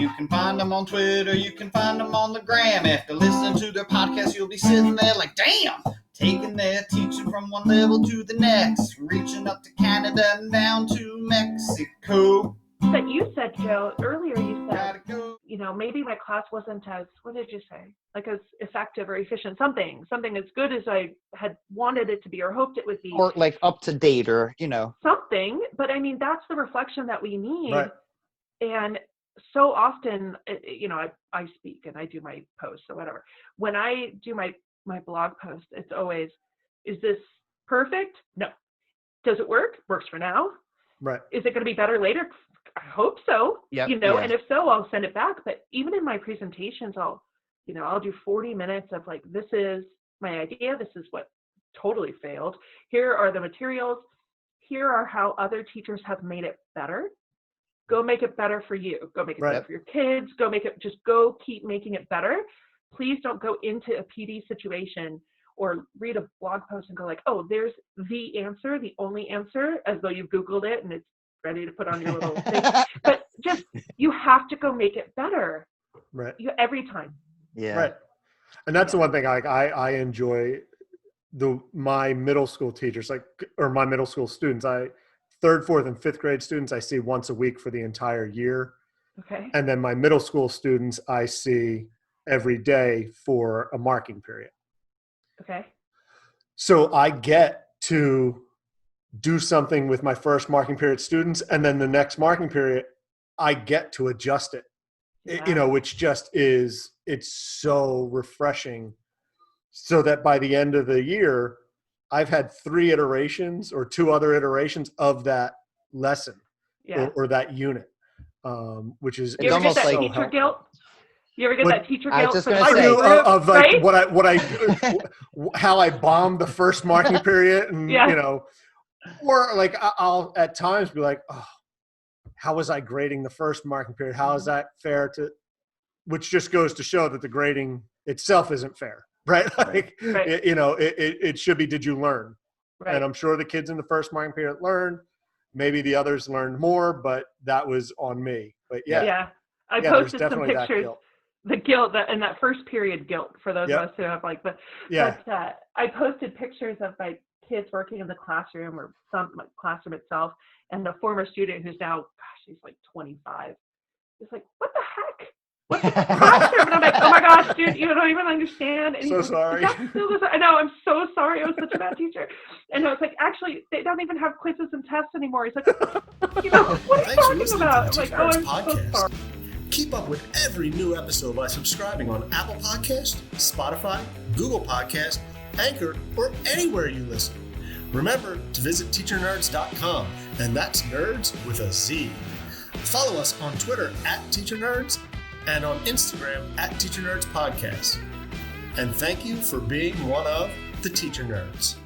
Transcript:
You can find them on Twitter, you can find them on the gram. After listening to their podcast, you'll be sitting there like, damn, taking their teaching from one level to the next, reaching up to Canada and down to Mexico. But you said, Joe, earlier you said, Go. Maybe my class wasn't as, what did you say? Like as effective or efficient, something as good as I had wanted it to be or hoped it would be. Or like up to date or, Something, but I mean, that's the reflection that we need. Right. And so often, I speak and I do my posts or whatever. When I do my blog post, it's always, is this perfect? No. Does it work? Works for now. Right. Is it going to be better later? I hope so. Yep, And if so, I'll send it back. But even in my presentations, I'll do 40 minutes of like, this is my idea. This is what totally failed. Here are the materials. Here are how other teachers have made it better. Go make it better for you. Go make it better for your kids. Go keep making it better. Please don't go into a PD situation or read a blog post and go like, oh, there's the answer, the only answer, as though you've Googled it and it's ready to put on your little thing. But just, you have to go make it better. Right. Every time. Yeah. Right. And that's the one thing I enjoy my middle school teachers, or my middle school students, third, fourth, and fifth grade students, I see once a week for the entire year. Okay. And then my middle school students, I see every day for a marking period. Okay. So I get to do something with my first marking period students, and then the next marking period, I get to adjust it, which just it's so refreshing, so that by the end of the year, I've had 3 iterations or 2 other iterations of that lesson or that unit, which is you ever almost get that like teacher guilt? You ever get that teacher guilt? I was just gonna I say, do of like right? what I how I bombed the first marking period, and or like I'll at times be like, oh, how was I grading the first marking period? How is that fair to? Which just goes to show that the grading itself isn't fair, right? Like it should be. Did you learn? Right. And I'm sure the kids in the first marking period learned. Maybe the others learned more, but that was on me. But I posted some pictures. The guilt and that first period guilt for those of us who have like I posted pictures of my kids working in the classroom or some classroom itself, and the former student who's now, she's like 25. It's like, what the heck? What's in the classroom? And I'm like, oh my gosh, dude, you don't even understand. And so sorry. I know, I'm so sorry. I was such a bad teacher. And I was like, actually, they don't even have quizzes and tests anymore. He's like, what are you talking about? I'm like, oh, I'm so sorry. Keep up with every new episode by subscribing on Apple Podcast, Spotify, Google Podcast, Anchor, or anywhere you listen. Remember to visit teachernerds.com, and that's nerds with a Z. Follow us on Twitter @TeacherNerds and on Instagram @TeacherNerdsPodcast. And thank you for being one of the Teacher Nerds.